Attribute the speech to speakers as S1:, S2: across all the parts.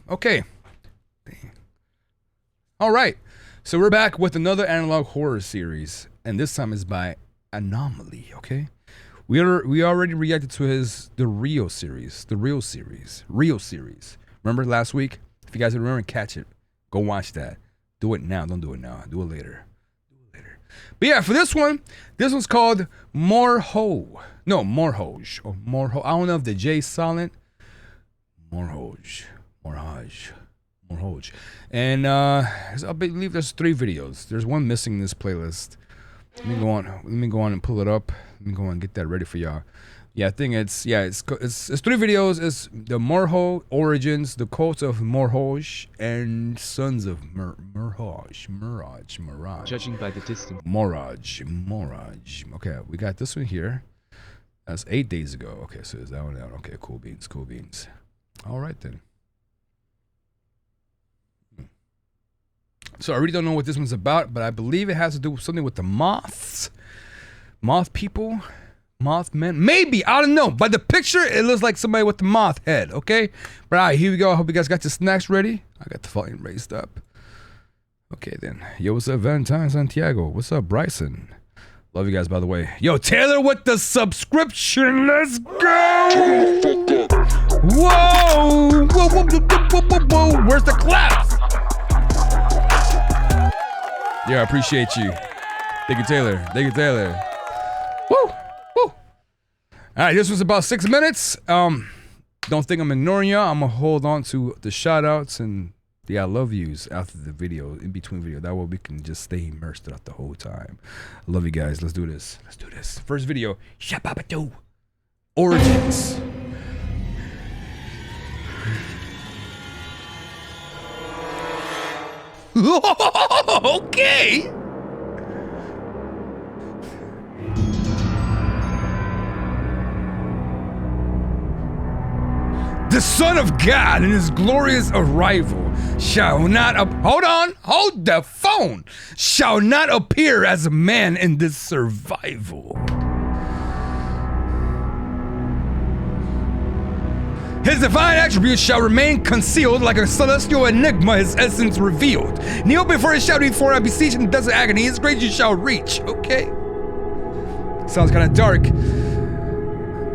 S1: Okay. All right. So we're back with another analog horror series, and this time is by Anomaly. Okay. We already reacted to the Rio series. Remember last week? If you guys remember, catch it. Go watch that. Do it now. Don't do it now. Do it later. But yeah, for this one's called Mrohoj. No, Mrohoj. Or Mrohoj. I don't know if the J is silent. Mrohoj. And I believe there's 3 videos. There's one missing in this playlist. Let me go on and pull it up. Let me go on and get that ready for y'all. Yeah, I think it's 3 videos. It's the Mrohoj origins, the cult of Mrohoj, and sons of Mrohoj.
S2: Judging by the distance.
S1: Mrohoj. Okay, we got this one here. That's 8 days ago. Okay, so is that one down? Okay, cool beans. All right then. So I really don't know what this one's about, but I believe it has to do with something with the moths. Moth people. Mothmen? Maybe, I don't know. By the picture, it looks like somebody with the moth head, okay? But alright, here we go. I hope you guys got your snacks ready. I got the volume raised up. Okay then. Yo, what's up, Valentine Santiago? What's up, Bryson? Love you guys, by the way. Yo, Taylor with the subscription. Let's go! Whoa! Whoa. Where's the claps? Yeah, I appreciate you. Thank you, Taylor. Woo! All right, this was about 6 minutes. Don't think I'm ignoring y'all. I'm gonna hold on to the shout outs and the I love yous after the video, in between video. That way we can just stay immersed throughout the whole time. I love you guys. Let's do this. First video, Shababadoo. Origins. Okay. The Son of God in his glorious arrival shall not hold the phone, shall not appear as a man in this survival. His divine attributes shall remain concealed like a celestial enigma, his essence revealed. Kneel before his shadow, before I beseech in the desert agony, his grace you shall reach. Okay. Sounds kind of dark.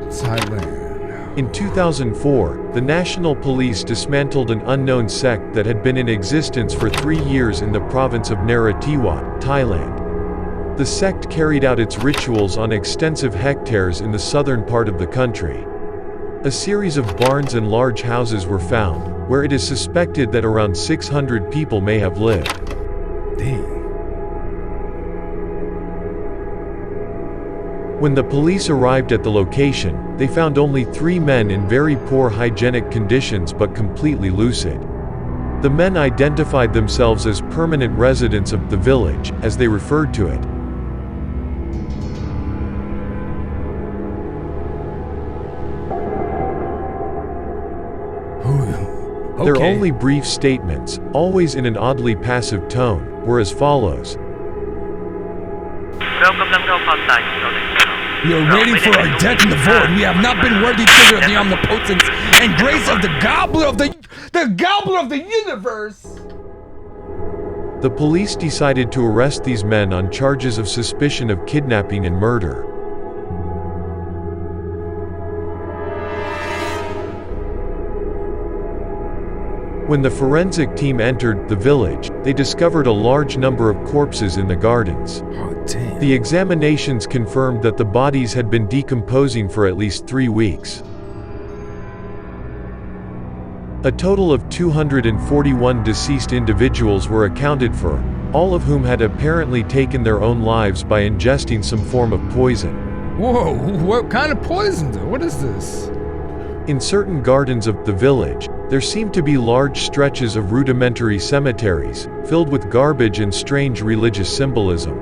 S1: Thailand.
S3: In 2004, the National Police dismantled an unknown sect that had been in existence for 3 years in the province of Narathiwat, Thailand. The sect carried out its rituals on extensive hectares in the southern part of the country. A series of barns and large houses were found, where it is suspected that around 600 people may have lived.
S1: Damn.
S3: When the police arrived at the location, they found only 3 men in very poor hygienic conditions but completely lucid. The men identified themselves as permanent residents of the village, as they referred to it.
S1: Okay.
S3: Their only brief statements, always in an oddly passive tone, were as follows.
S1: We are waiting for our death in the void. We have not been worthy to of the omnipotence and grace of the gobbler of the universe.
S3: The police decided to arrest these men on charges of suspicion of kidnapping and murder. When the forensic team entered the village, they discovered a large number of corpses in the gardens.
S1: Oh, damn.
S3: The examinations confirmed that the bodies had been decomposing for at least 3 weeks. A total of 241 deceased individuals were accounted for, all of whom had apparently taken their own lives by ingesting some form of poison.
S1: Whoa, what kind of poison though? What is this?
S3: In certain gardens of the village, there seemed to be large stretches of rudimentary cemeteries, filled with garbage and strange religious symbolism.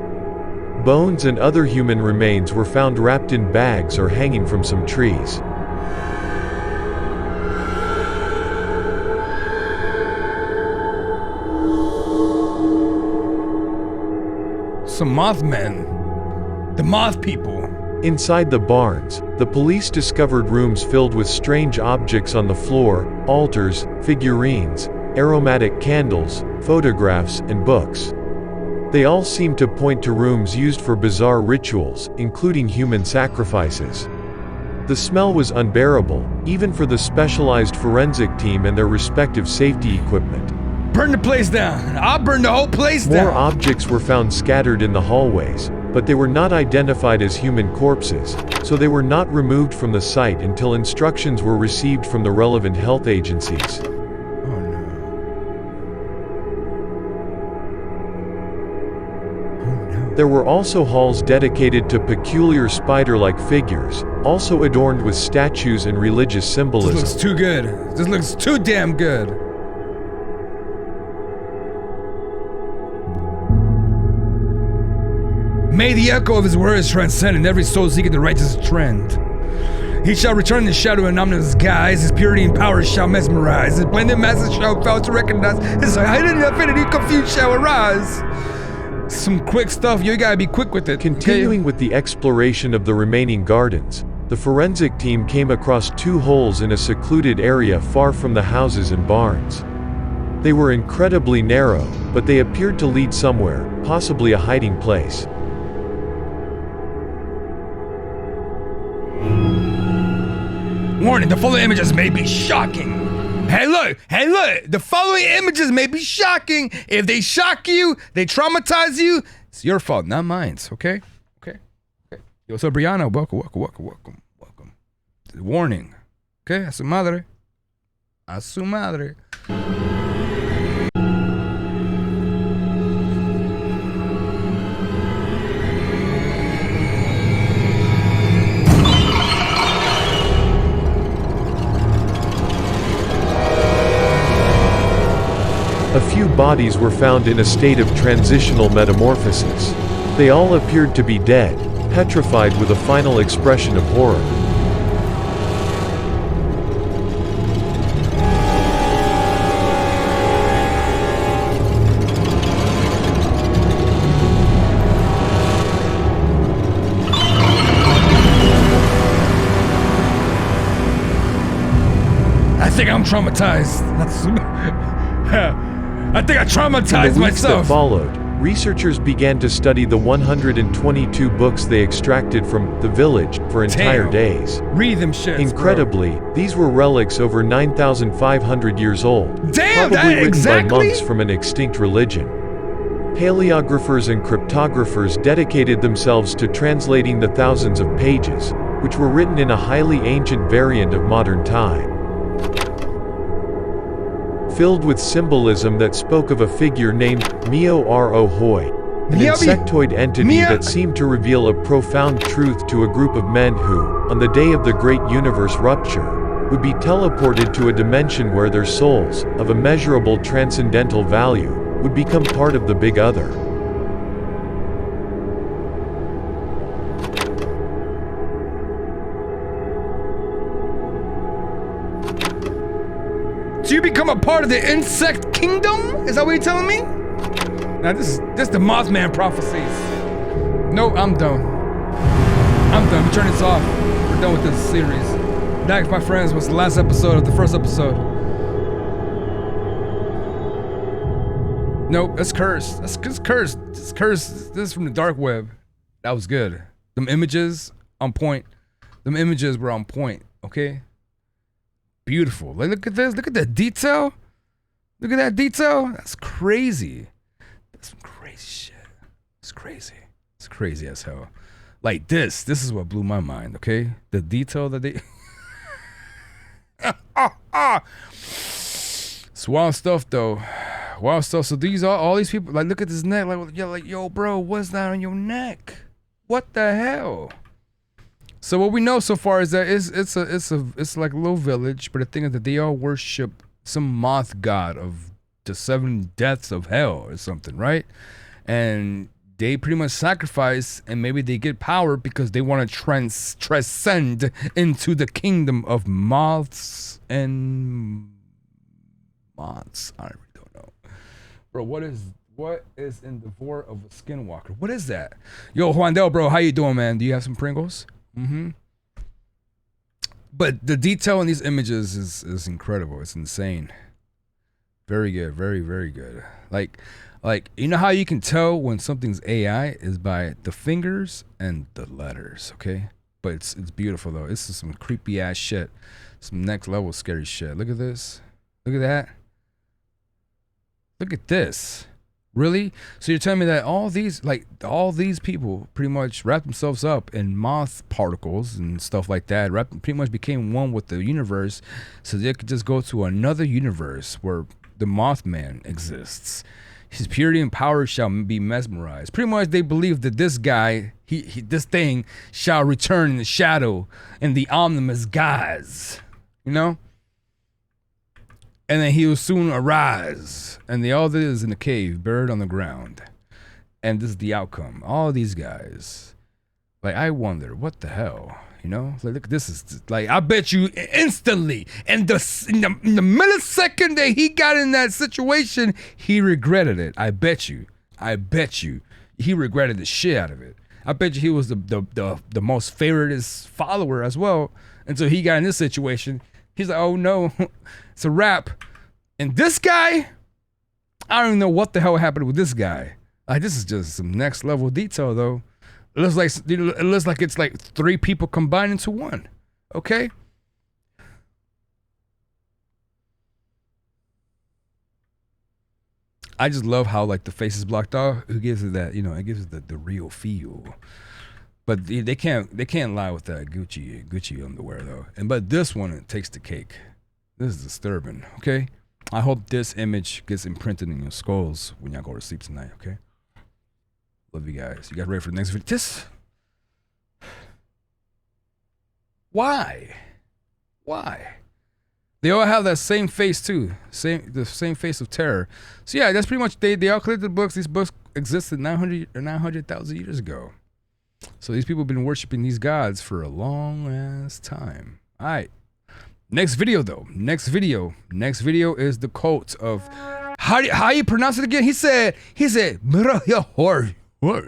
S3: Bones and other human remains were found wrapped in bags or hanging from some trees.
S1: Some Mothmen. The Moth people.
S3: Inside the barns, the police discovered rooms filled with strange objects on the floor, altars, figurines, aromatic candles, photographs, and books. They all seemed to point to rooms used for bizarre rituals, including human sacrifices. The smell was unbearable, even for the specialized forensic team and their respective safety equipment.
S1: Burn the place down. I'll burn the whole place down.
S3: More objects were found scattered in the hallways, but they were not identified as human corpses, so they were not removed from the site until instructions were received from the relevant health agencies.
S1: Oh no. Oh no.
S3: There were also halls dedicated to peculiar spider-like figures, also adorned with statues and religious symbolism.
S1: This looks too good. This looks too damn good. May the echo of his words transcend in every soul seeking the righteous trend. He shall return in the shadow of an ominous guise. His purity and power shall mesmerize. His blended masses shall fail to recognize. His hidden affinity confused shall arise. Some quick stuff, you gotta be quick with it.
S3: Continuing with the exploration of the remaining gardens, the forensic team came across 2 holes in a secluded area far from the houses and barns. They were incredibly narrow, but they appeared to lead somewhere, possibly a hiding place.
S1: Warning, the following images may be shocking. Hey look, the following images may be shocking. If they shock you, they traumatize you, it's your fault, not mine, okay? Okay. Yo, what's up, Brianna? Welcome. Warning. Okay, a su madre. A su madre.
S3: A few bodies were found in a state of transitional metamorphosis. They all appeared to be dead, petrified with a final expression of horror.
S1: I think I'm traumatized. I think I traumatized
S3: In the weeks
S1: myself.
S3: that followed, researchers began to study the 122 books they extracted from the village for entire
S1: Damn.
S3: days.
S1: Read them shits,
S3: Incredibly, these were relics over 9,500 years old,
S1: Damn,
S3: probably
S1: that
S3: written
S1: exactly?
S3: by monks from an extinct religion. Paleographers and cryptographers dedicated themselves to translating the thousands of pages, which were written in a highly ancient variant of modern time. Filled with symbolism that spoke of a figure named Mrohoj, an insectoid entity that seemed to reveal a profound truth to a group of men who, on the day of the great universe rupture, would be teleported to a dimension where their souls, of immeasurable transcendental value, would become part of the Big Other.
S1: Do you become a part of the insect kingdom? Is that what you're telling me? Now this is the Mothman prophecies. No, I'm done. We turn this off. We're done with this series. That, my friends, was the last episode of the first episode. Nope, that's cursed. That's cursed. It's cursed. This is from the dark web. That was good. Them images on point. Them images were on point. Okay. Beautiful. Like, look at this. Look at the detail. Look at that detail. That's crazy. That's some crazy shit. It's crazy. It's crazy as hell. Like this. This is what blew my mind. Okay, the detail that they. It's wild stuff though. Wild stuff. So these are all these people. Like, look at this neck. Like, yo, bro, what's that on your neck? What the hell? So what we know so far is that it's like a little village, but the thing is that they all worship some moth god of the 7 deaths of hell or something, right? And they pretty much sacrifice, and maybe they get power because they want to transcend into the kingdom of moths and moths. I really don't know, bro. What is in the vor of a skinwalker? What is that? Yo, Juandel, bro, how you doing, man? Do you have some Pringles? Mm-hmm. But the detail in these images is incredible. It's insane. Very good. Very, very good. Like, you know how you can tell when something's AI is by the fingers and the letters, okay? But it's beautiful though. This is some creepy ass shit. Some next level scary shit. Look at this. Look at that. Look at this. Really? So you're telling me that all these people pretty much wrapped themselves up in moth particles and stuff like that, pretty much became one with the universe, so they could just go to another universe where the Mothman exists. His purity and power shall be mesmerized. Pretty much they believe that this guy, this thing shall return in the shadow in the omnibus guise, you know? And then he will soon arise. And the other is in the cave, buried on the ground. And this is the outcome. All these guys. Like, I wonder, what the hell? You know? Like, look, this is, like, I bet you instantly, in the millisecond that he got in that situation, he regretted it. I bet you. He regretted the shit out of it. I bet you he was the most favoritist follower as well. Until he got in this situation. He's like, oh no, it's a wrap. And this guy, I don't even know what the hell happened with this guy. Like, this is just some next level detail though. It looks like it's like 3 people combined into one. Okay. I just love how like the face is blocked off. It gives it that, you know, it gives it the real feel. But they can't lie with that Gucci underwear though. But this one, it takes the cake. This is disturbing. Okay, I hope this image gets imprinted in your skulls when y'all go to sleep tonight. Okay. Love you guys. You guys ready for the next video? Why? They all have that same face too. The same face of terror. So yeah, that's pretty much they all collected the books. These books existed 900,000 years ago. So these people have been worshiping these gods for a long ass time. All right. Next video though. Next video is the cult of how you pronounce it again? He said Mrohoj. What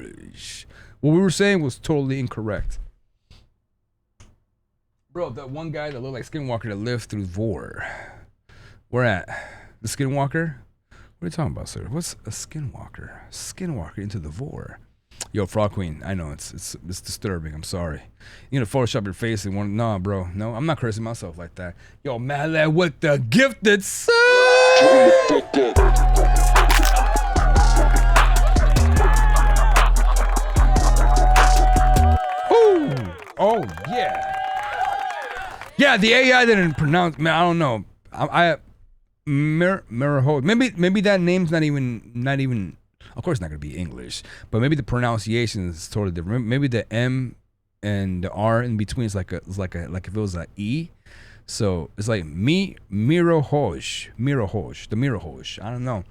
S1: we were saying was totally incorrect. Bro, that one guy that looked like Skinwalker that lived through Vor. Where at? The Skinwalker? What are you talking about, sir? What's a Skinwalker? Skinwalker into the Vor. Yo, Frog Queen, I know it's disturbing. I'm sorry. You gonna Photoshop your face and want? Nah, bro. No, I'm not cursing myself like that. Yo, man, with the gifted son. Ooh. Oh yeah. Yeah, the AI didn't pronounce. Man, I don't know. Mrohoj. Maybe that name's not even. Of course, it's not gonna be English, but maybe the pronunciation is totally different. Maybe the M and the R in between is like if it was an E. So it's like Mrohoj, the Mrohoj. I don't know.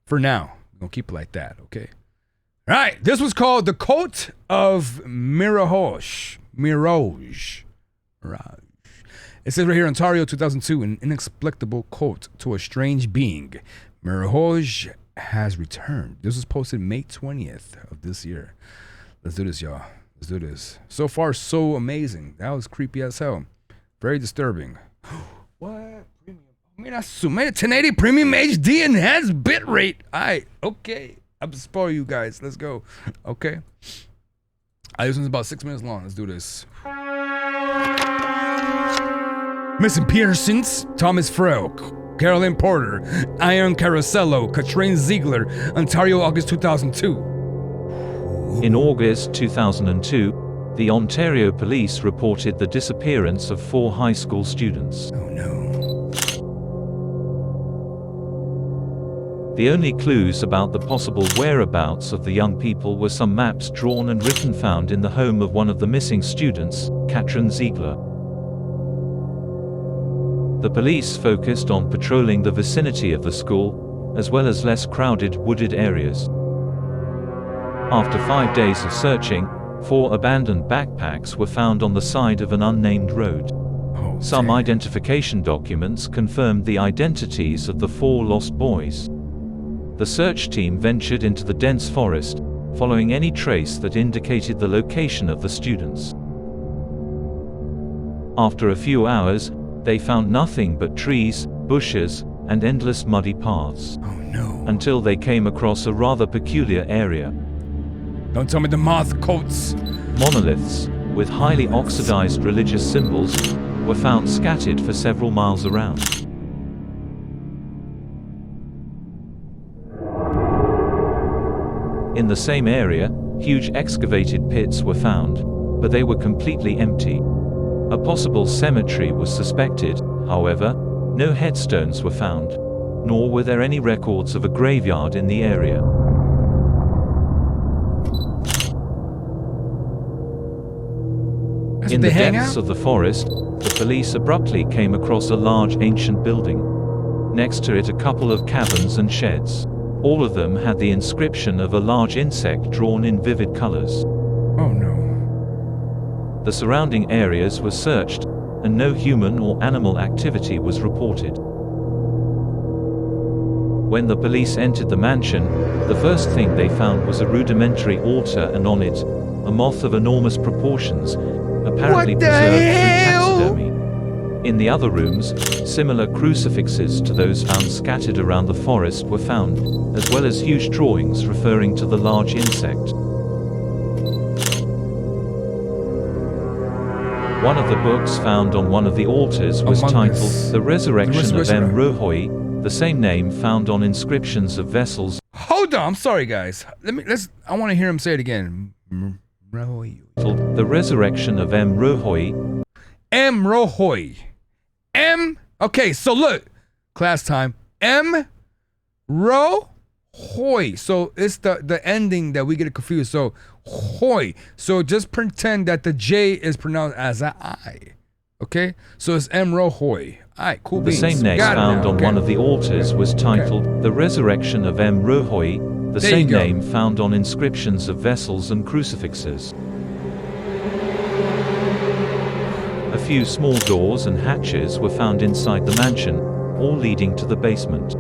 S1: For now, we're gonna keep it like that, okay? All right, this was called the Cult of Mrohoj. It says right here, Ontario, 2002, an inexplicable cult to a strange being. Mrohoj has returned. This was posted May 20th of this year. Let's do this, y'all. Let's do this. So far, so amazing. That was creepy as hell. Very disturbing. What? Premium? I mean, I assume 1080 premium HD enhanced bitrate. Alright, okay. I'm spoil you guys. Let's go. Okay. This one's about 6 minutes long. Let's do this. Missing Pearsons, Thomas Frelk, Carolyn Porter, Ian Carosello, Katrine Ziegler, Ontario, August 2002.
S4: In August 2002, the Ontario Police reported the disappearance of 4 high school students.
S1: Oh no.
S4: The only clues about the possible whereabouts of the young people were some maps drawn and written found in the home of one of the missing students, Katrin Ziegler. The police focused on patrolling the vicinity of the school, as well as less crowded wooded areas. After 5 days of searching, 4 abandoned backpacks were found on the side of an unnamed road. Some identification documents confirmed the identities of the 4 lost boys. The search team ventured into the dense forest, following any trace that indicated the location of the students. After a few hours, they found nothing but trees, bushes, and endless muddy paths.
S1: Oh no.
S4: Until they came across a rather peculiar area.
S1: Don't tell me the moth coats.
S4: Monoliths, with highly oxidized religious symbols, were found scattered for several miles around. In the same area, huge excavated pits were found, but they were completely empty. A possible cemetery was suspected, however, no headstones were found, nor were there any records of a graveyard in the area. In the depths of the forest, the police abruptly came across a large ancient building. Next to it a couple of cabins and sheds. All of them had the inscription of a large insect drawn in vivid colors.
S1: Oh no.
S4: The surrounding areas were searched, and no human or animal activity was reported. When the police entered the mansion, the first thing they found was a rudimentary altar and on it, a moth of enormous proportions, apparently preserved through taxidermy. In the other rooms, similar crucifixes to those found scattered around the forest were found, as well as huge drawings referring to the large insect. One of the books found on one of the altars was titled The Resurrection of Mrohoj, the same name found on inscriptions of vessels.
S1: Hold on, I'm sorry guys. I want to hear him say it again. Mrohoj.
S4: The Resurrection of Mrohoj.
S1: Mrohoj. Okay, so look. Class time. Mrohoj. So it's the ending that we get confused. So Hoy. So just pretend that the J is pronounced as a I. Okay? So it's Mrohoj. Alright, cool beans.
S4: The same name found on one of the altars was titled The Resurrection of Mrohoj, the same name found on inscriptions of vessels and crucifixes. A few small doors and hatches were found inside the mansion, all leading to the basement.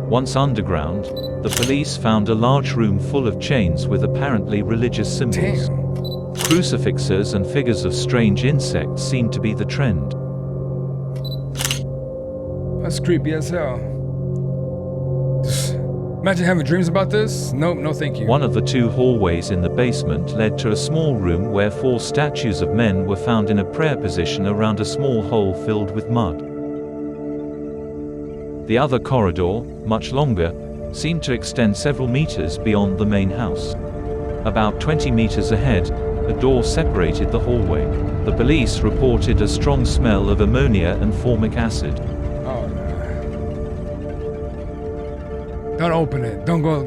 S4: Once underground, the police found a large room full of chains with apparently religious symbols.
S1: Damn.
S4: Crucifixes and figures of strange insects seemed to be the trend.
S1: That's creepy as hell. Imagine having dreams about this. Nope, no thank you.
S4: One of the two hallways in the basement led to a small room where 4 statues of men were found in a prayer position around a small hole filled with mud. The other corridor, much longer, seemed to extend several meters beyond the main house. About 20 meters ahead, a door separated the hallway. The police reported a strong smell of ammonia and formic acid.
S1: Oh, no. Don't open it. Don't go.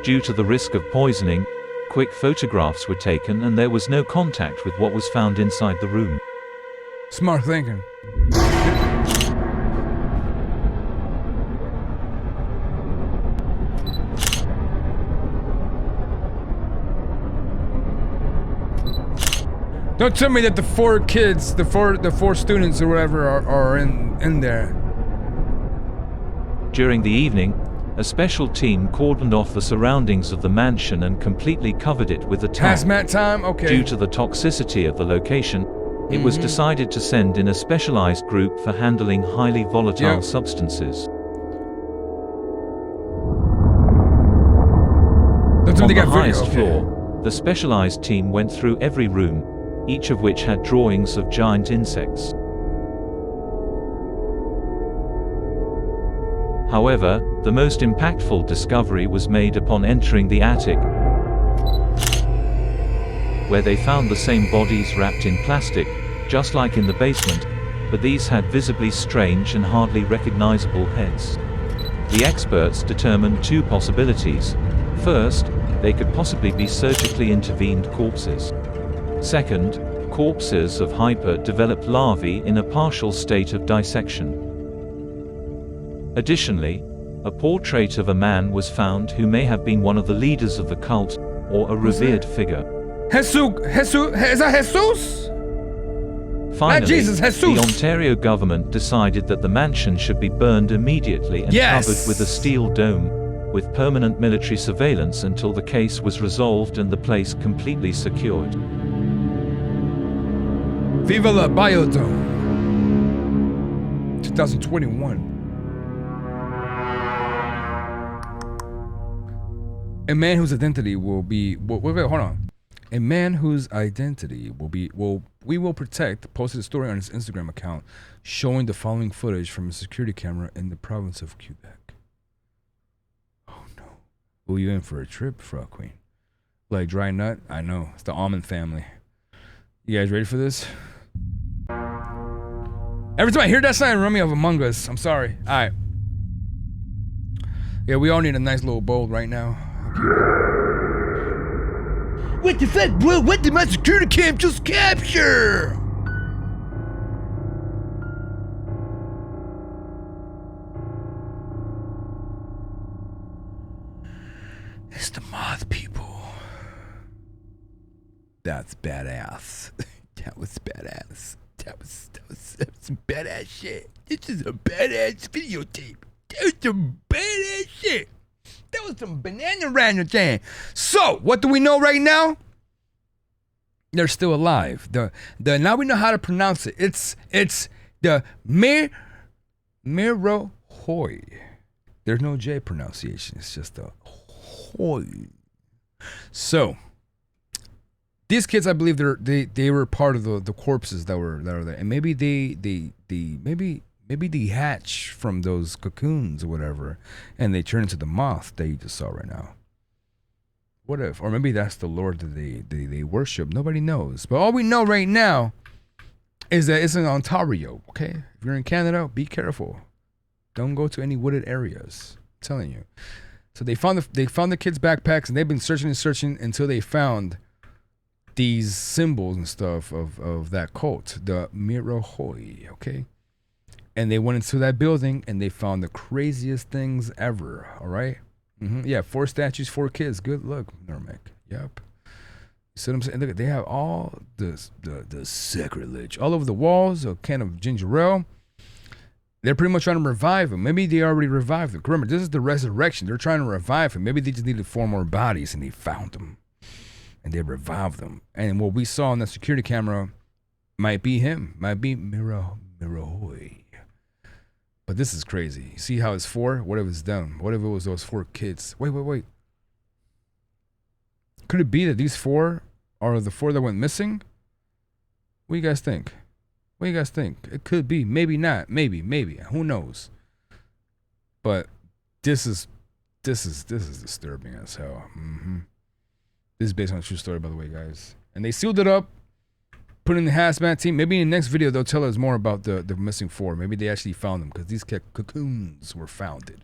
S4: Due to the risk of poisoning, quick photographs were taken and there was no contact with what was found inside the room.
S1: Smart thinking. Don't tell me that the 4 kids, the four students or whatever are in there.
S4: During the evening, a special team cordoned off the surroundings of the mansion and completely covered it with a tarp.
S1: Hazmat time? Okay.
S4: Due to the toxicity of the location, it was decided to send in a specialized group for handling highly volatile substances. On the highest floor, the specialized team went through every room, each of which had drawings of giant insects. However, the most impactful discovery was made upon entering the attic, where they found the same bodies wrapped in plastic, just like in the basement, but these had visibly strange and hardly recognizable heads. The experts determined 2 possibilities. First, they could possibly be surgically intervened corpses. Second, corpses of hyper-developed larvae in a partial state of dissection. Additionally, a portrait of a man was found who may have been one of the leaders of the cult, or a revered figure.
S1: Jesus, is that Jesus?
S4: Finally,
S1: Jesus.
S4: The Ontario government decided that the mansion should be burned immediately and covered with a steel dome, with permanent military surveillance until the case was resolved and the place completely secured.
S1: Viva la Biodome. 2021. A man whose identity will be. Wait, hold on. A man whose identity we will protect posted a story on his Instagram account showing the following footage from a security camera in the province of Quebec. Oh no. Were you in for a trip, Frog Queen? Like dry nut? I know. It's the almond family. You guys ready for this? Every time I hear that sound, remind me of Among Us. I'm sorry. Alright. Yeah, we all need a nice little bowl right now. What the fuck, bro? What did my security cam just capture? It's the moth people. That's badass. That was badass. That was some badass shit. This is a badass videotape. That was some badass shit. That was some banana random thing. So, what do we know right now? They're still alive. The now we know how to pronounce it. It's the Mrohoj. There's no J pronunciation. It's just a hoy. So, these kids, I believe they were part of the corpses that were there, and maybe maybe they hatch from those cocoons or whatever, and they turn into the moth that you just saw right now. What if? Or maybe that's the Lord that they worship. Nobody knows. But all we know right now is that it's in Ontario. Okay, if you're in Canada, be careful. Don't go to any wooded areas. I'm telling you. So they found the kids' backpacks, and they've been searching and searching until they found these symbols and stuff of that cult, the Mrohoj, okay? And they went into that building, and they found the craziest things ever, all right? Yeah, 4 statues, 4 kids. Good luck, Normek. Yep. You see what I'm saying? Look, they have all the sacrilege all over the walls, a can of ginger ale. They're pretty much trying to revive him. Maybe they already revived him. Remember, this is the resurrection. They're trying to revive him. Maybe they just needed 4 more bodies, and they found them. And they revived them. And what we saw on the security camera might be him. Might be Mrohoj. But this is crazy. You see how it's 4? What if it's them? What if it was those 4 kids? Wait. Could it be that these 4 are the 4 that went missing? What do you guys think? It could be. Maybe not. Maybe. Who knows? But this is disturbing as hell. This is based on a true story, by the way, guys. And they sealed it up, put in the hazmat team. Maybe in the next video they'll tell us more about the missing 4. Maybe they actually found them because these cocoons were founded.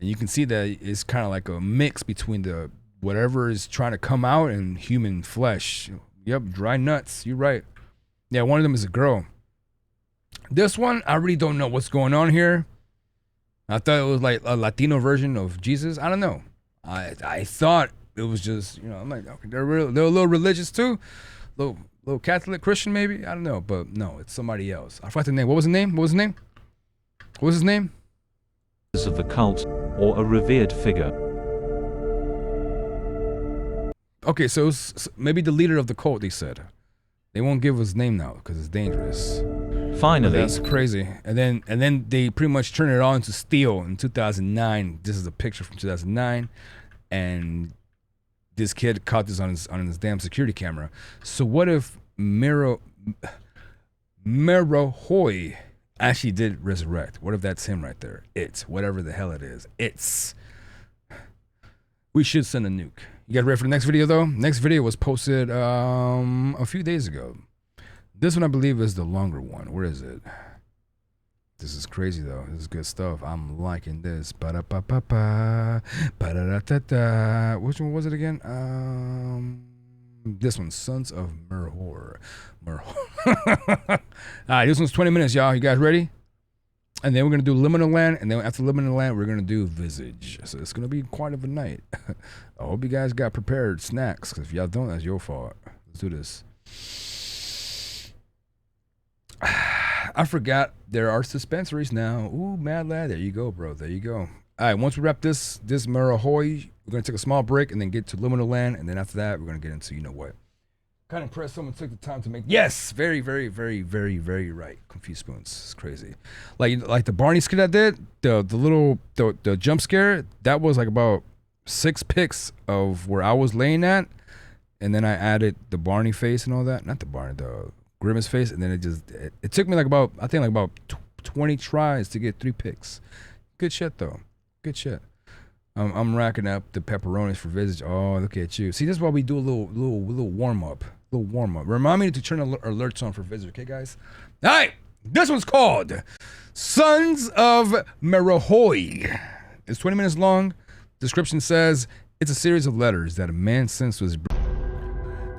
S1: And you can see that it's kind of like a mix between the whatever is trying to come out and human flesh. Yep, dry nuts. You're right. Yeah, one of them is a girl. This one, I really don't know what's going on here. I thought it was like a Latino version of Jesus. I don't know. I thought it was just, I'm like, okay, they're a little religious too. Little Catholic, Christian maybe. I don't know. But no, it's somebody else. I forgot the name. What was his name?
S4: Of the cult or a revered figure.
S1: Okay, so it's maybe the leader of the cult, they said. They won't give his name now because it's dangerous.
S4: Finally,
S1: that's crazy. And then they pretty much turned it all into steel in 2009. This is a picture from 2009, and this kid caught this on his damn security camera. So what if Mrohoj actually did resurrect? What if that's him right there? It's whatever the hell it is. We should send a nuke. You guys ready for the next video though? Next video was posted a few days ago. This one I believe is the longer one. Where is it? This is crazy though. This is good stuff. I'm liking this. Ba-da-ba-ba-ba. Ba-da-da-da-da. Which one was it again? This one, Sons of Mrohoj. Alright, this one's 20 minutes, y'all. You guys ready? And then we're gonna do Liminal Land, and then after Liminal Land, we're gonna do Visage. So it's gonna be quite of a night. I hope you guys got prepared snacks, because if y'all don't, that's your fault. Let's do this. I forgot there are dispensaries now. Ooh, Mad Lad. There you go, bro. There you go. All right, once we wrap this Mrohoj, we're going to take a small break and then get to Liminal Land. And then after that, we're going to get into, you know what? Kind of impressed someone took the time to make. Yes, very, very, very, very, very right. Confused spoons. It's crazy. Like the Barney skit I did, the jump scare, that was like about 6 pics of where I was laying at, and then I added the Barney face and all that. Not the Barney, the Grimace face, and then it took me like about 20 tries to get 3 pics. Good shit though. Good shit. I'm racking up the pepperonis for visits. Oh, look at you. See, this is why we do a little warm up. Remind me to turn alerts on for visitors, okay, guys? All right, this one's called Sons of Mrohoj. It's 20 minutes long. Description says it's a series of letters that a man sends to his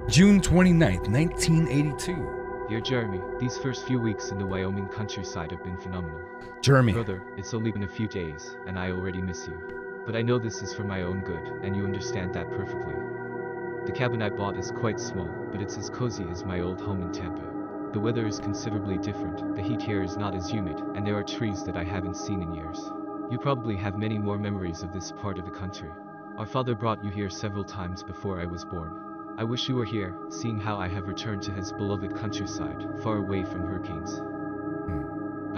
S1: June 29th, 1982.
S2: Dear Jeremy, these first few weeks in the Wyoming countryside have been phenomenal.
S1: Jeremy.
S2: Brother, it's only been a few days, and I already miss you. But I know this is for my own good, and you understand that perfectly. The cabin I bought is quite small, but it's as cozy as my old home in Tampa. The weather is considerably different, the heat here is not as humid, and there are trees that I haven't seen in years. You probably have many more memories of this part of the country. Our father brought you here several times before I was born. I wish you were here, seeing how I have returned to his beloved countryside, far away from hurricanes.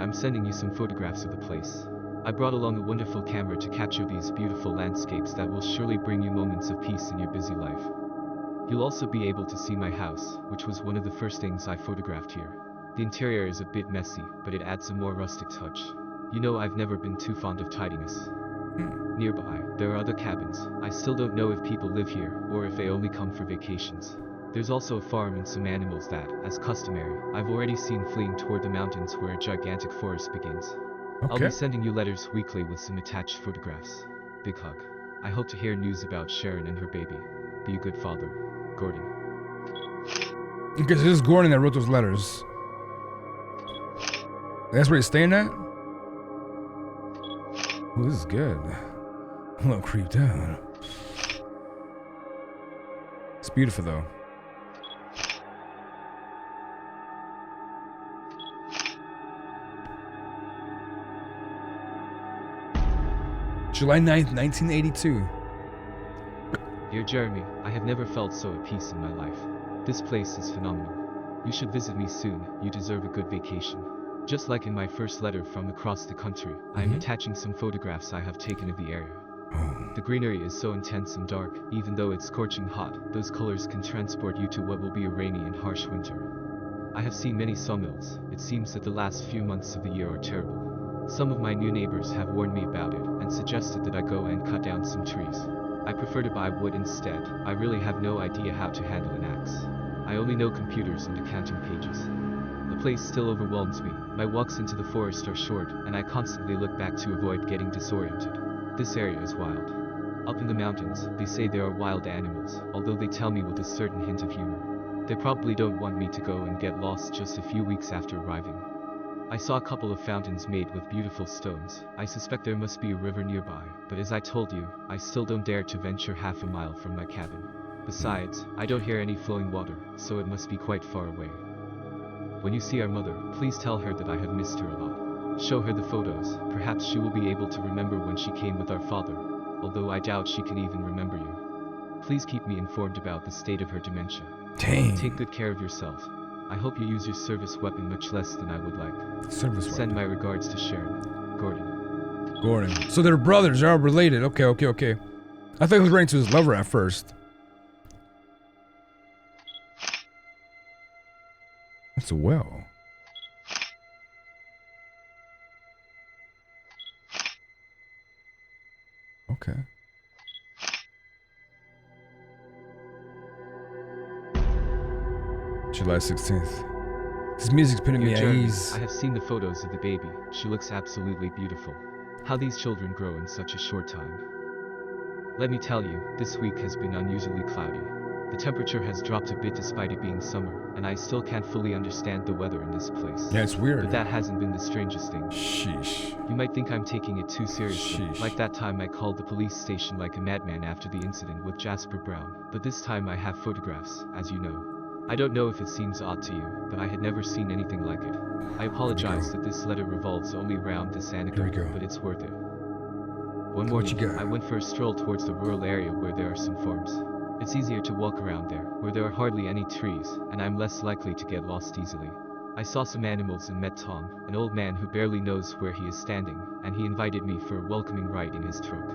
S2: I'm sending you some photographs of the place. I brought along a wonderful camera to capture these beautiful landscapes that will surely bring you moments of peace in your busy life. You'll also be able to see my house, which was one of the first things I photographed here. The interior is a bit messy, but it adds a more rustic touch. You know I've never been too fond of tidiness. Nearby, there are other cabins. I still don't know if people live here, or if they only come for vacations. There's also a farm and some animals that, as customary, I've already seen fleeing toward the mountains where a gigantic forest begins. I'll be sending you letters weekly with some attached photographs. Big hug. I hope to hear news about Sharon and her baby. Be a good father. Gordon.
S1: Because this is Gordon that wrote those letters. That's where he's staying at? Oh, this is good. I'm a little creeped out. It's beautiful though. July 9th, 1982.
S2: Dear Jeremy, I have never felt so at peace in my life. This place is phenomenal. You should visit me soon, you deserve a good vacation. Just like in my first letter from across the country, I am attaching some photographs I have taken of the area. The greenery is so intense and dark, even though it's scorching hot, those colors can transport you to what will be a rainy and harsh winter. I have seen many sawmills. It seems that the last few months of the year are terrible. Some of my new neighbors have warned me about it, and suggested that I go and cut down some trees. I prefer to buy wood instead. I really have no idea how to handle an axe. I only know computers and accounting pages. The place still overwhelms me. My walks into the forest are short, and I constantly look back to avoid getting disoriented. This area is wild. Up in the mountains, they say there are wild animals, although they tell me with a certain hint of humor. They probably don't want me to go and get lost just a few weeks after arriving. I saw a couple of fountains made with beautiful stones. I suspect there must be a river nearby, but as I told you, I still don't dare to venture half a mile from my cabin. Besides, I don't hear any flowing water, so it must be quite far away. When you see our mother, please tell her that I have missed her a lot. Show her the photos, perhaps she will be able to remember when she came with our father, although I doubt she can even remember you. Please keep me informed about the state of her dementia.
S1: Dang.
S2: Take good care of yourself. I hope you use your service weapon much less than I would like. Send my regards to Sharon. Gordon.
S1: So they're brothers, they're all related. Okay. I thought he was writing to his lover at first. That's a well. Okay. July 16th. This music's putting me at ease.
S2: I have seen the photos of the baby. She looks absolutely beautiful. How these children grow in such a short time. Let me tell you, this week has been unusually cloudy. The temperature has dropped a bit despite it being summer, and I still can't fully understand the weather in this place.
S1: Yeah, it's weird.
S2: But that hasn't been the strangest thing.
S1: Sheesh.
S2: You might think I'm taking it too seriously.
S1: Sheesh.
S2: Like that time I called the police station like a madman after the incident with Jasper Brown. But this time I have photographs, as you know. I don't know if it seems odd to you, but I had never seen anything like it. I apologize that this letter revolves only around this anecdote, but it's worth it. One morning, I went for a stroll towards the rural area where there are some farms. It's easier to walk around there, where there are hardly any trees, and I'm less likely to get lost easily. I saw some animals and met Tom, an old man who barely knows where he is standing, and he invited me for a welcoming ride in his truck.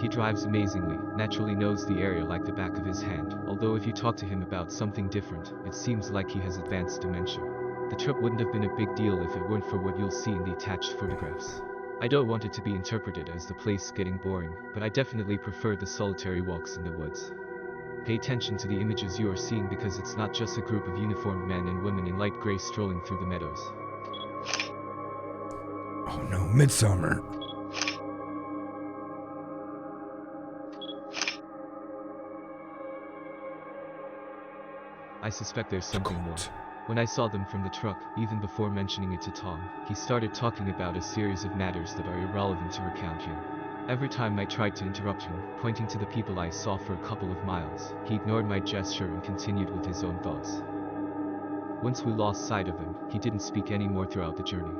S2: He drives amazingly, naturally knows the area like the back of his hand, although if you talk to him about something different, it seems like he has advanced dementia. The trip wouldn't have been a big deal if it weren't for what you'll see in the attached photographs. I don't want it to be interpreted as the place getting boring, but I definitely prefer the solitary walks in the woods. Pay attention to the images you are seeing because it's not just a group of uniformed men and women in light gray strolling through the meadows.
S1: Oh no, Midsummer.
S2: I suspect there's something more. When I saw them from the truck, even before mentioning it to Tom, he started talking about a series of matters that are irrelevant to recount here. Every time I tried to interrupt him, pointing to the people I saw for a couple of miles, he ignored my gesture and continued with his own thoughts. Once we lost sight of him, he didn't speak anymore throughout the journey.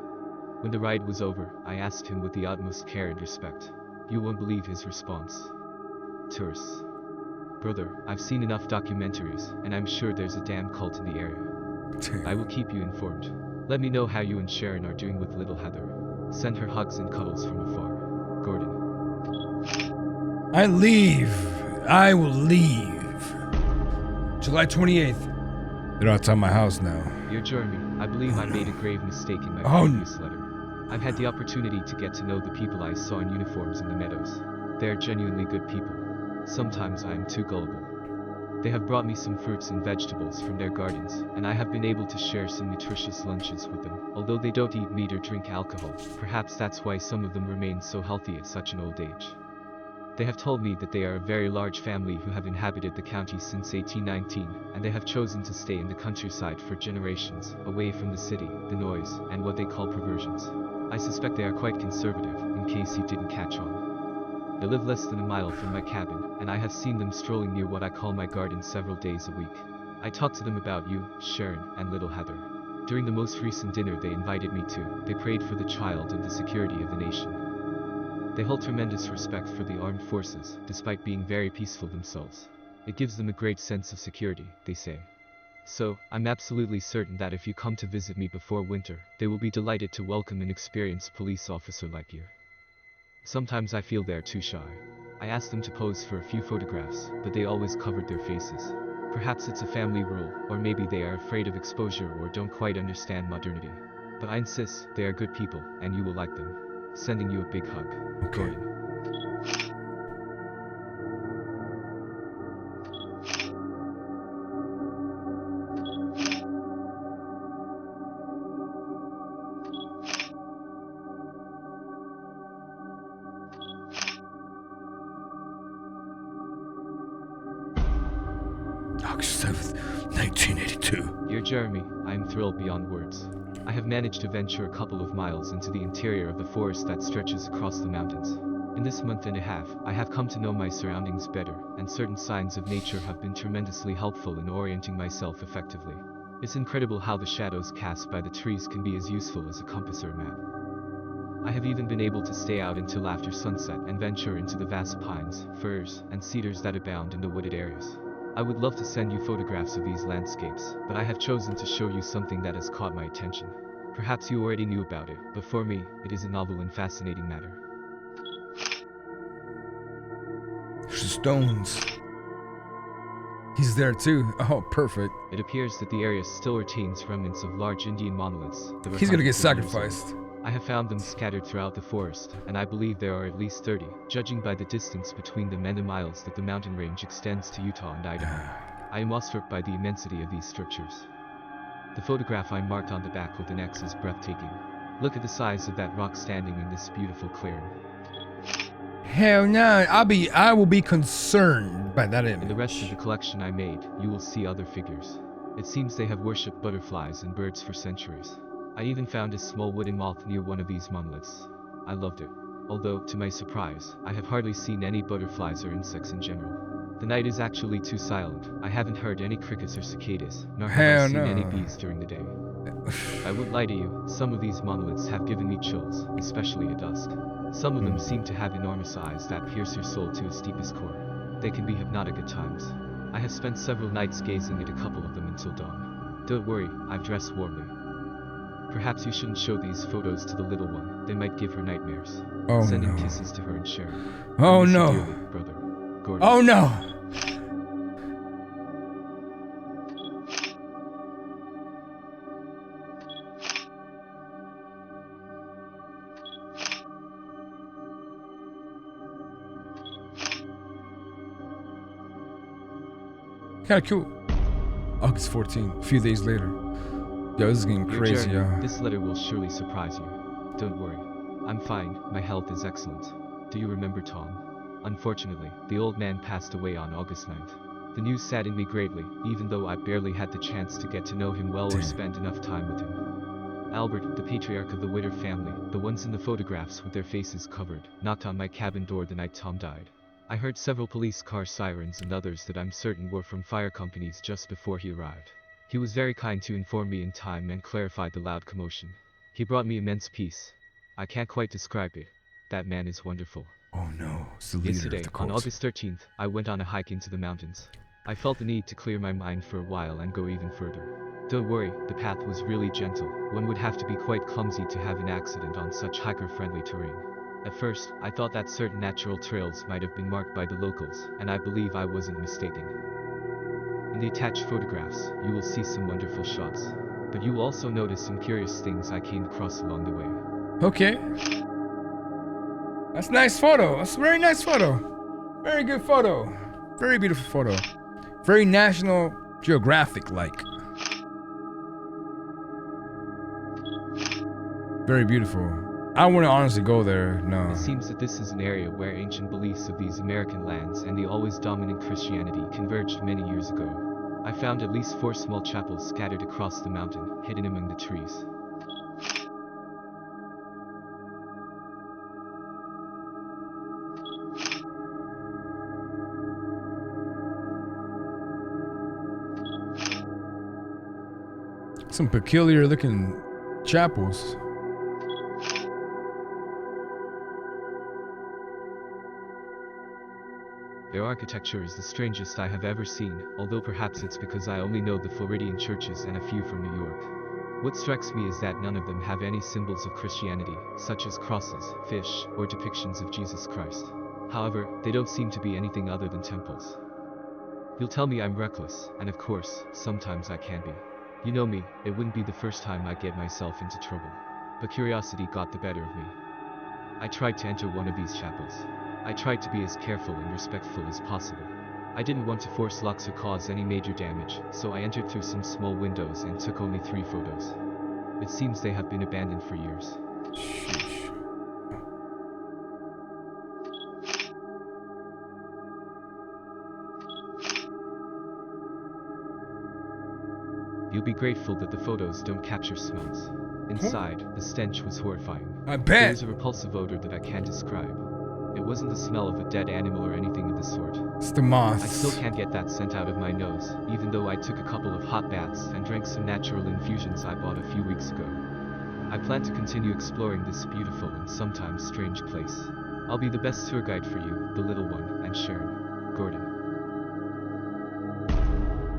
S2: When the ride was over, I asked him with the utmost care and respect. You won't believe his response. Tourists. Brother, I've seen enough documentaries, and I'm sure there's a damn cult in the area. I will keep you informed. Let me know how you and Sharon are doing with little Heather. Send her hugs and cuddles from afar. Gordon.
S1: I leave. I will leave. July 28th. They're outside my house now.
S2: Dear Jeremy, I believe I made a grave mistake in my previous letter. I've had the opportunity to get to know the people I saw in uniforms in the meadows. They are genuinely good people. Sometimes I am too gullible. They have brought me some fruits and vegetables from their gardens, and I have been able to share some nutritious lunches with them, although they don't eat meat or drink alcohol. Perhaps that's why some of them remain so healthy at such an old age. They have told me that they are a very large family who have inhabited the county since 1819, and they have chosen to stay in the countryside for generations, away from the city, the noise, and what they call perversions. I suspect they are quite conservative, in case you didn't catch on. They live less than a mile from my cabin, and I have seen them strolling near what I call my garden several days a week. I talked to them about you, Sharon, and little Heather. During the most recent dinner they invited me to, they prayed for the child and the security of the nation. They hold tremendous respect for the armed forces, despite being very peaceful themselves. It gives them a great sense of security, they say. So, I'm absolutely certain that if you come to visit me before winter, they will be delighted to welcome an experienced police officer like you. Sometimes I feel they're too shy. I asked them to pose for a few photographs, but they always covered their faces. Perhaps it's a family rule, or maybe they are afraid of exposure or don't quite understand modernity. But I insist, they are good people, and you will like them. Sending you a big hug. Gordon.
S1: August 7th, 1982.
S2: Dear Jeremy, I am thrilled beyond words. I have managed to venture a couple of miles into the interior of the forest that stretches across the mountains. In this month and a half, I have come to know my surroundings better, and certain signs of nature have been tremendously helpful in orienting myself effectively. It's incredible how the shadows cast by the trees can be as useful as a compass or a map. I have even been able to stay out until after sunset and venture into the vast pines, firs, and cedars that abound in the wooded areas. I would love to send you photographs of these landscapes, but I have chosen to show you something that has caught my attention. Perhaps you already knew about it, but for me, it is a novel and fascinating matter.
S1: Stones. He's there too. Oh, perfect.
S2: It appears that the area still retains remnants of large Indian monoliths. That were
S1: He's gonna get
S2: hundreds of years old.
S1: sacrificed.
S2: I have found them scattered throughout the forest, and I believe there are at least 30, judging by the distance between them and the miles that the mountain range extends to Utah and Idaho. I am awestruck by the immensity of these structures. The photograph I marked on the back with an X is breathtaking. Look at the size of that rock standing in this beautiful clearing.
S1: Hell no, I will be concerned by that image.
S2: In the rest of the collection I made, you will see other figures. It seems they have worshipped butterflies and birds for centuries. I even found a small wooden moth near one of these monoliths. I loved it. Although, to my surprise, I have hardly seen any butterflies or insects in general. The night is actually too silent. I haven't heard any crickets or cicadas, nor have I seen any bees during the day. I won't lie to you, some of these monoliths have given me chills, especially at dusk. Some of them seem to have enormous eyes that pierce your soul to its deepest core. They can be hypnotic at times. I have spent several nights gazing at a couple of them until dawn. Don't worry, I've dressed warmly. Perhaps you shouldn't show these photos to the little one. They might give her nightmares.
S1: Oh,
S2: Sending
S1: no.
S2: kisses to her and Sharon.
S1: Oh,
S2: I miss you
S1: no.
S2: dearly, brother. Gordon.
S1: Oh, no. Kind of cool. August 14th, a few days later. Yo, this is getting
S2: Dear
S1: crazy,
S2: Jeremy,
S1: yo.
S2: this letter will surely surprise you. Don't worry. I'm fine, my health is excellent. Do you remember Tom? Unfortunately, the old man passed away on August 9th. The news saddened me greatly, even though I barely had the chance to get to know him well or spend enough time with him. Albert, the patriarch of the Witter family, the ones in the photographs with their faces covered, knocked on my cabin door the night Tom died. I heard several police car sirens and others that I'm certain were from fire companies just before he arrived. He was very kind to inform me in time and clarified the loud commotion. He brought me immense peace. I can't quite describe it. That man is wonderful.
S1: Oh no, it's the leader
S2: Yesterday,
S1: of the
S2: on
S1: cult.
S2: August 13th, I went on a hike into the mountains. I felt the need to clear my mind for a while and go even further. Don't worry, the path was really gentle. One would have to be quite clumsy to have an accident on such hiker-friendly terrain. At first, I thought that certain natural trails might have been marked by the locals, and I believe I wasn't mistaken. In the attached photographs, you will see some wonderful shots. But you will also notice some curious things I came across along the way.
S1: Okay. That's a nice photo. That's a very nice photo. Very good photo. Very beautiful photo. Very National Geographic-like. Very beautiful. I wouldn't honestly go there, no.
S2: It seems that this is an area where ancient beliefs of these American lands and the always dominant Christianity converged many years ago. I found at least 4 small chapels scattered across the mountain, hidden among the trees.
S1: Some peculiar looking chapels.
S2: Their architecture is the strangest I have ever seen, although perhaps it's because I only know the Floridian churches and a few from New York. What strikes me is that none of them have any symbols of Christianity, such as crosses, fish, or depictions of Jesus Christ. However, they don't seem to be anything other than temples. You'll tell me I'm reckless, and of course, sometimes I can be. You know me, it wouldn't be the first time I get myself into trouble. But curiosity got the better of me. I tried to enter one of these chapels. I tried to be as careful and respectful as possible. I didn't want to force locks or cause any major damage, so I entered through some small windows and took only 3 photos. It seems they have been abandoned for years.
S1: Sheesh.
S2: You'll be grateful that the photos don't capture smells. Inside, the stench was horrifying.
S1: I
S2: There
S1: bet.
S2: was a repulsive odor that I can't describe. It wasn't the smell of a dead animal or anything of the sort.
S1: It's the moths.
S2: I still can't get that scent out of my nose, even though I took a couple of hot baths and drank some natural infusions I bought a few weeks ago. I plan to continue exploring this beautiful and sometimes strange place. I'll be the best tour guide for you, the little one, and Sharon. Gordon.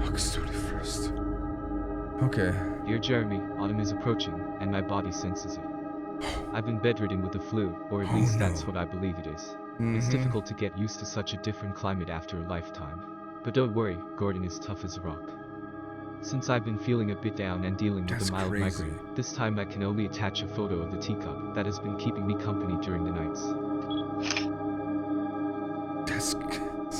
S1: August 31st. Okay.
S2: Dear Jeremy, autumn is approaching, and my body senses it. I've been bedridden with the flu, or at least that's what I believe it is. It's difficult to get used to such a different climate after a lifetime. But don't worry, Gordon is tough as a rock. Since I've been feeling a bit down and dealing with
S1: That's
S2: a mild
S1: crazy.
S2: migraine, this time I can only attach a photo of the teacup that has been keeping me company during the nights.
S1: That's a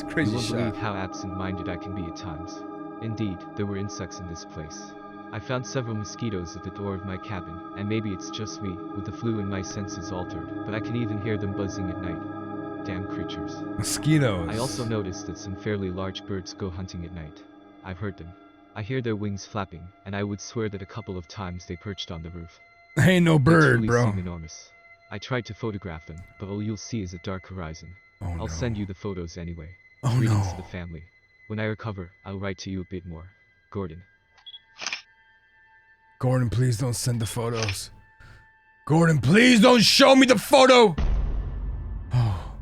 S2: You
S1: crazy
S2: won't
S1: shot.
S2: believe how absent-minded I can be at times. Indeed, there were insects in this place. I found several mosquitoes at the door of my cabin, and maybe it's just me, with the flu and my senses altered, but I can even hear them buzzing at night. Damn creatures.
S1: Mosquitoes.
S2: I also noticed that some fairly large birds go hunting at night. I've heard them. I hear their wings flapping, and I would swear that a couple of times they perched on the roof.
S1: Ain't no
S2: They
S1: bird,
S2: truly
S1: bro.
S2: seem enormous. I tried to photograph them, but all you'll see is a dark horizon.
S1: Oh no.
S2: I'll send you the photos anyway.
S1: Oh
S2: Greetings
S1: no.
S2: to the family. When I recover, I'll write to you a bit more. Gordon.
S1: Gordon, please don't send the photos. Gordon, please don't show me the photo. Oh.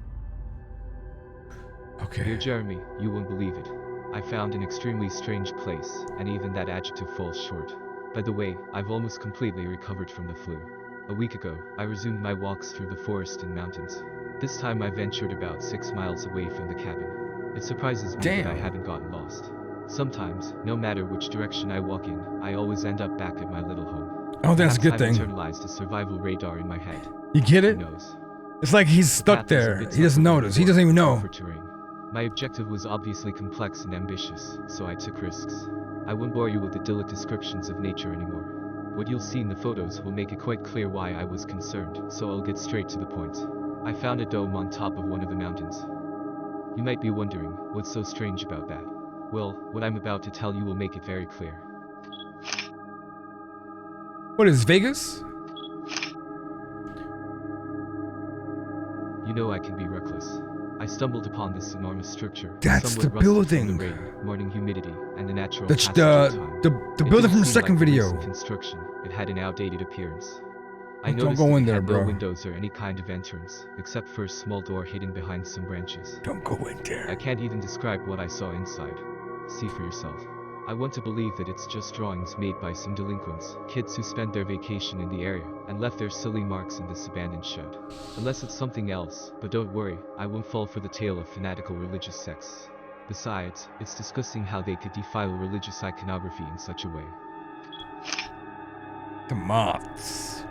S1: Okay. Okay.
S2: Dear Jeremy, you won't believe it. I found an extremely strange place, and even that adjective falls short. By the way, I've almost completely recovered from the flu. A week ago, I resumed my walks through the forest and mountains. This time I ventured about 6 miles away from the cabin. It surprises me that I
S1: Damn.
S2: haven't gotten lost. Sometimes, no matter which direction I walk in, I always end up back at my little home.
S1: Oh, that's a good
S2: Perhaps
S1: thing.
S2: I've internalized a survival radar in my head.
S1: You get
S2: Who
S1: it?
S2: knows?
S1: It's like he's
S2: The
S1: stuck
S2: path is a
S1: there.
S2: bit
S1: He doesn't
S2: tougher than
S1: notice. He
S2: before,
S1: doesn't even know.
S2: rougher terrain. My objective was obviously complex and ambitious, so I took risks. I won't bore you with idyllic descriptions of nature anymore. What you'll see in the photos will make it quite clear why I was concerned, so I'll get straight to the point. I found a dome on top of one of the mountains. You might be wondering, what's so strange about that? Well, what I'm about to tell you will make it very clear.
S1: What is Vegas?
S2: You know I can be reckless. I stumbled upon this enormous structure,
S1: That's
S2: somewhat
S1: the
S2: rusted
S1: building.
S2: from the rain, morning humidity, and the natural
S1: The
S2: passage of time.
S1: the
S2: It
S1: building
S2: didn't
S1: from the
S2: seem
S1: second
S2: like
S1: video.
S2: recent construction. It had an outdated appearance. I
S1: Don't
S2: noticed
S1: go
S2: that
S1: in
S2: it
S1: there,
S2: had
S1: bro.
S2: no windows or any kind of entrance, except for a small door hidden behind some branches.
S1: Don't go in
S2: I
S1: there.
S2: can't even describe what I saw inside. See for yourself. I want to believe that it's just drawings made by some delinquents, kids who spent their vacation in the area, and left their silly marks in this abandoned shed. Unless it's something else, but don't worry, I won't fall for the tale of fanatical religious sects. Besides, it's disgusting how they could defile religious iconography in such a way.
S1: The moths.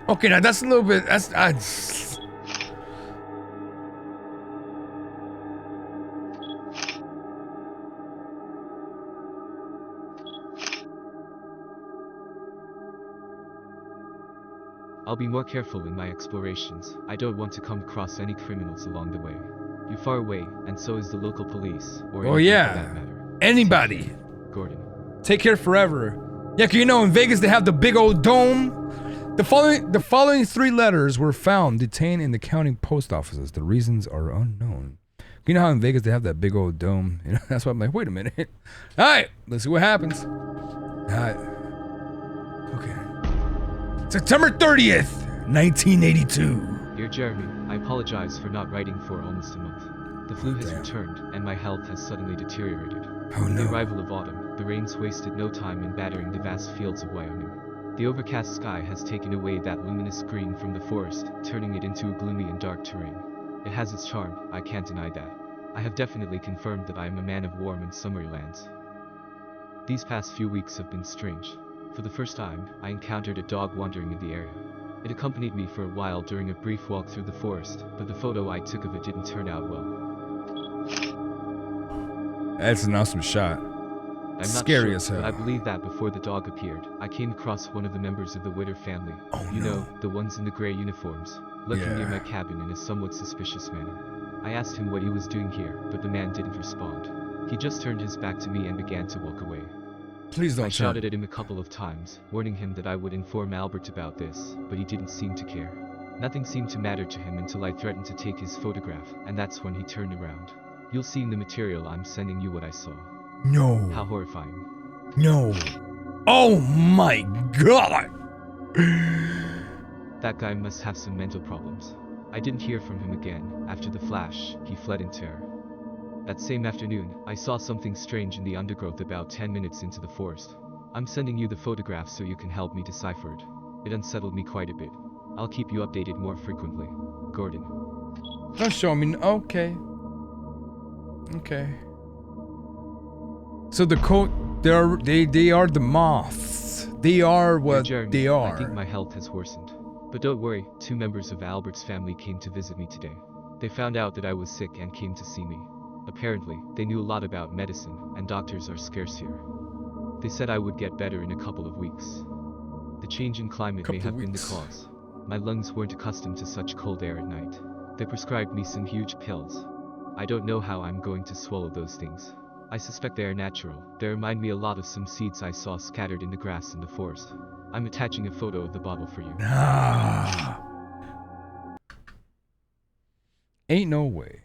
S1: Okay, now that's a little bit.
S2: I'll be more careful in my explorations. I don't want to come across any criminals along the way. You're far away, and so is the local police, or
S1: Oh,
S2: anything
S1: yeah.
S2: for that matter.
S1: Anybody.
S2: Take care, Gordon.
S1: Take care forever. Yeah, 'cause you know in Vegas they have the big old dome. The following 3 letters were found detained in the county post offices. The reasons are unknown. You know how in Vegas they have that big old dome? You know, that's why I'm like, wait a minute. All right, let's see what happens. All right. Okay. September 30th, 1982.
S2: Dear Jeremy, I apologize for not writing for almost a month. The flu has
S1: Damn.
S2: returned, and my health has suddenly deteriorated.
S1: Oh
S2: With the
S1: no.
S2: arrival of autumn, the rains wasted no time in battering the vast fields of Wyoming. The overcast sky has taken away that luminous green from the forest, turning it into a gloomy and dark terrain. It has its charm, I can't deny that. I have definitely confirmed that I am a man of warm and summery lands. These past few weeks have been strange. For the first time, I encountered a dog wandering in the area. It accompanied me for a while during a brief walk through the forest, but the photo I took of it didn't turn out well.
S1: That's an awesome shot.
S2: I'm not
S1: Scary
S2: sure,
S1: as hell.
S2: but I believe that before the dog appeared, I came across one of the members of the Witter family.
S1: Oh,
S2: You
S1: no.
S2: know, the ones in the gray uniforms, lurking near
S1: Yeah.
S2: my cabin in a somewhat suspicious manner. I asked him what he was doing here, but the man didn't respond. He just turned his back to me and began to walk away.
S1: Please don't
S2: I
S1: turn.
S2: shouted at him a couple of times, warning him that I would inform Albert about this, but he didn't seem to care. Nothing seemed to matter to him until I threatened to take his photograph, and that's when he turned around. You'll see in the material I'm sending you what I saw.
S1: No.
S2: How horrifying.
S1: No. Oh my god.
S2: That guy must have some mental problems. I didn't hear from him again. After the flash, he fled in terror. That same afternoon, I saw something strange in the undergrowth about 10 minutes into the forest. I'm sending you the photograph so you can help me decipher it. It unsettled me quite a bit. I'll keep you updated more frequently. Gordon.
S1: Don't show me. Okay. Okay. So the coat, they are the moths. They are
S2: Dear
S1: what
S2: Jeremy,
S1: they
S2: I think
S1: are.
S2: my health has worsened. But don't worry, 2 members of Albert's family came to visit me today. They found out that I was sick and came to see me. Apparently, they knew a lot about medicine, and doctors are scarce here. They said I would get better in a couple of weeks. The change in climate may
S1: Couple
S2: have been the
S1: weeks.
S2: cause. My lungs weren't accustomed to such cold air at night. They prescribed me some huge pills. I don't know how I'm going to swallow those things. I suspect they are natural. They remind me a lot of some seeds I saw scattered in the grass in the forest. I'm attaching a photo of the bottle for you.
S1: Ah. Ain't no way.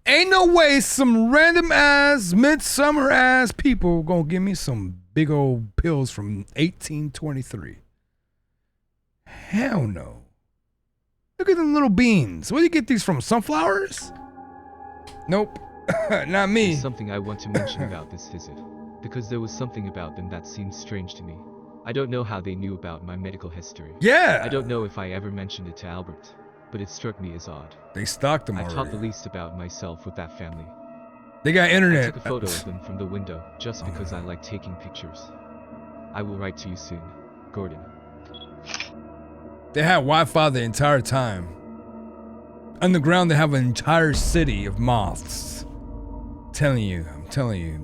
S1: Ain't no way some random ass, midsummer ass people gonna give me some big old pills from 1823. Hell no. Look at them little beans. Where do you get these from? Sunflowers? Nope. Not me.
S2: There's something I want to mention about this visit, because there was something about them that seemed strange to me. I don't know how they knew about my medical history.
S1: Yeah.
S2: I don't know if I ever mentioned it to Albert, but it struck me as odd.
S1: They stalked them
S2: I
S1: already.
S2: talked the least about myself with that family.
S1: They got internet.
S2: I took a photo of them from the window, just because I like taking pictures. I will write to you soon, Gordon.
S1: They had Wi-Fi the entire time. Underground, they have an entire city of moths. I'm telling you.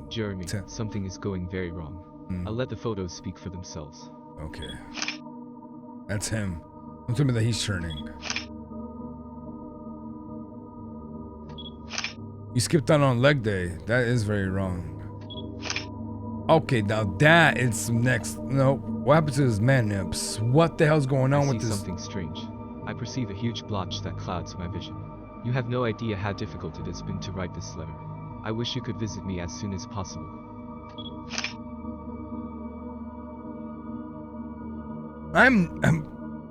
S2: Jeremy, something is going very wrong. I'll let the photos speak for themselves.
S1: Okay. That's him. Don't tell me that he's turning. You skipped out on leg day. That is very wrong. Okay, now that is next. No, what happened to his man nips? What the hell's going on with
S2: see
S1: this?
S2: Something strange. I perceive a huge blotch that clouds my vision. You have no idea how difficult it has been to write this letter. I wish you could visit me as soon as possible.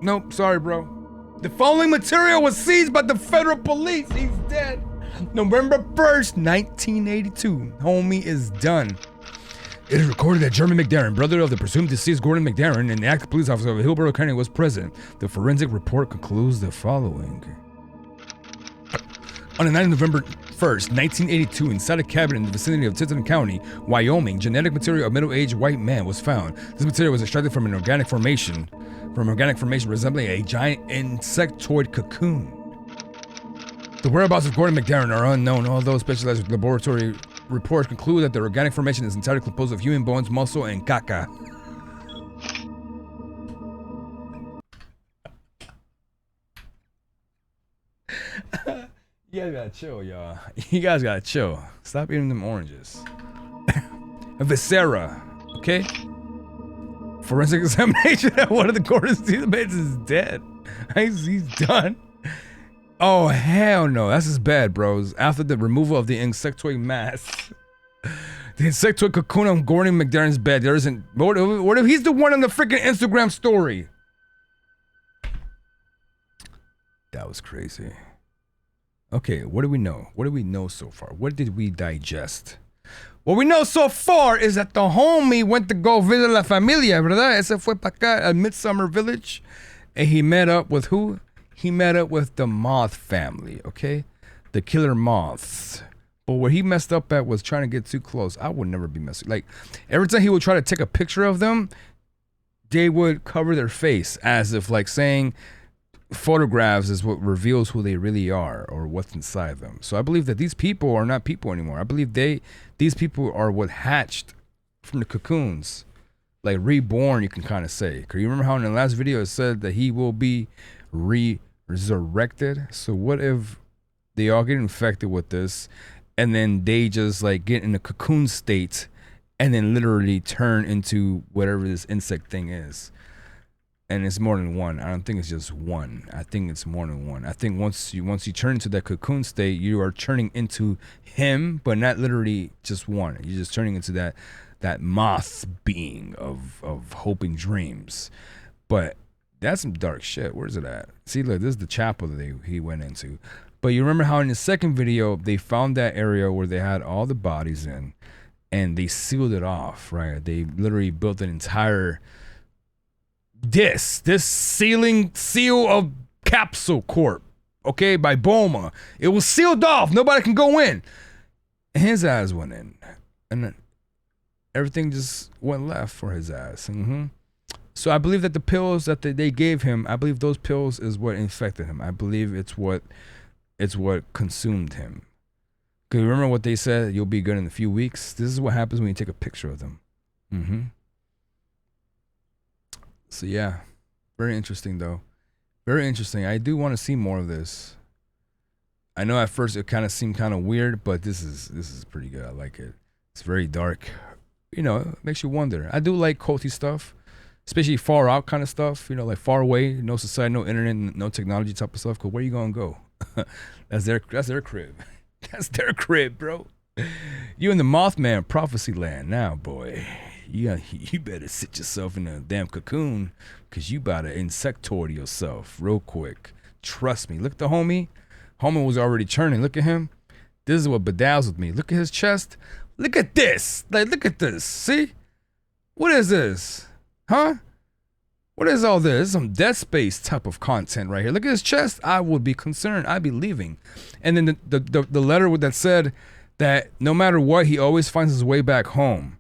S1: Nope, sorry, bro. The following material was seized by the federal police. He's dead. November 1st, 1982. Homie is done. It is recorded that Jeremy McDarren, brother of the presumed deceased Gordon McDarren and the active police officer of Hillsborough County, was present. The forensic report concludes the following. On the night of November 1st, 1982, inside a cabin in the vicinity of Tipton County, Wyoming, genetic material of a middle-aged white man was found. This material was extracted from an organic formation resembling a giant insectoid cocoon. The whereabouts of Gordon McDarren are unknown, although specialized laboratory reports conclude that the organic formation is entirely composed of human bones, muscle, and caca. You guys gotta chill, y'all. You guys gotta chill. Stop eating them oranges. A viscera, okay? Forensic examination at one of the Gordon's teammates is dead. He's done. Oh, hell no. That's just bad, bros. After the removal of the insectoid mass, the insectoid cocoon on Gordon McDarren's bed, there isn't. What if he's the one on the freaking Instagram story? That was crazy. Okay, what do we know? What do we know so far? What did we digest? What we know so far is that the homie went to go visit La Familia, ¿verdad? Ese fue para acá, a Midsummer Village. And he met up with who? He met up with the moth family, okay? The killer moths. But where he messed up at was trying to get too close. I would never be messing. Like, every time he would try to take a picture of them, they would cover their face as if, like, saying photographs is what reveals who they really are or what's inside them. So I believe that these people are not people anymore. I believe these people are what hatched from the cocoons. Like reborn, you can kind of say. Because you remember how in the last video it said that he will be resurrected? So what if they all get infected with this and then they just like get in a cocoon state and then literally turn into whatever this insect thing is? And it's more than one. I don't think it's just one. I think it's more than one. I think once you turn into that cocoon state, you are turning into him, but not literally just one. You're just turning into that moth being of hope and dreams. But that's some dark shit. Where's it at? See, look, this is the chapel that he went into. But you remember how in the second video they found that area where they had all the bodies in, and they sealed it off, right? They literally built an entire this seal of Capsule Corp, okay, by Boma. It was sealed off. Nobody can go in. And his ass went in. And then everything just went left for his ass. So I believe that the pills that they gave him, I believe those pills is what infected him. I believe it's what consumed him. Because remember what they said, you'll be good in a few weeks? This is what happens when you take a picture of them. So yeah, very interesting though. Very interesting. I do want to see more of this. I know at first it kind of seemed kind of weird, but this is pretty good. I like it. It's very dark. You know, it makes you wonder. I do like culty stuff, especially far out kind of stuff. You know, like far away, no society, no internet, no technology type of stuff. Cause where you gonna go? That's their crib. That's their crib, bro. You in the Mothman prophecy land now, boy. You better sit yourself in a damn cocoon, cause you about to insectoid yourself real quick. trust me. Look at the homie. Homie was already churning. Look at him. This is what bedazzled me. Look at his chest. Look at this. Like, look at this. See? What is this? Huh? What is all this? Some Dead Space type of content right here. Look at his chest. I would be concerned. I'd be leaving. And then the letter that said that no matter what, he always finds his way back home.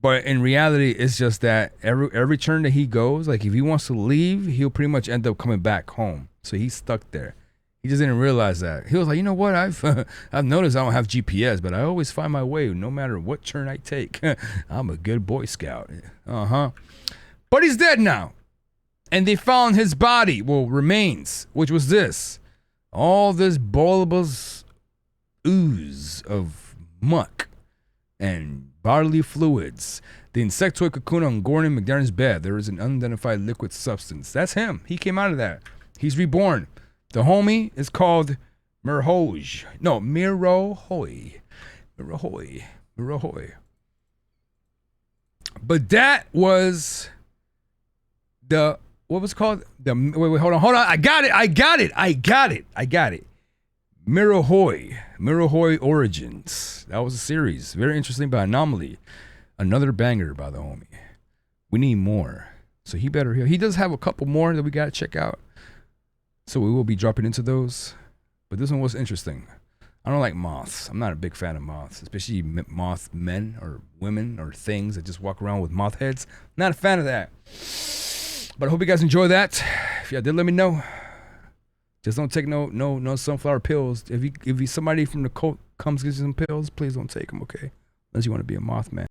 S1: But in reality, it's just that every turn that he goes, like if he wants to leave, he'll pretty much end up coming back home. So he's stuck there. He just didn't realize that. He was like, you know what? I've noticed I don't have GPS, but I always find my way no matter what turn I take. I'm a good Boy Scout. But he's dead now. And they found his body, remains, which was this. All this bulbous ooze of muck and bodily fluids. The insectoid cocoon on Gordon McDermott's bed. There is an unidentified liquid substance. That's him. He came out of that. He's reborn. The homie is called Mrohoj. No, Mrohoj. Mrohoj. But that was what was it called? Wait, hold on. I got it. Mrohoj Origins. That was a series. Very interesting by Anomaly. Another banger by the homie. We need more. So he does have a couple more that we got to check out. So we will be dropping into those. But this one was interesting. I don't like moths. I'm not a big fan of moths, especially moth men or women or things that just walk around with moth heads. Not a fan of that. But I hope you guys enjoy that. If y'all did, let me know. Just don't take no sunflower pills. If you somebody from the cult comes get you some pills, please don't take them, okay? Unless you want to be a Mothman.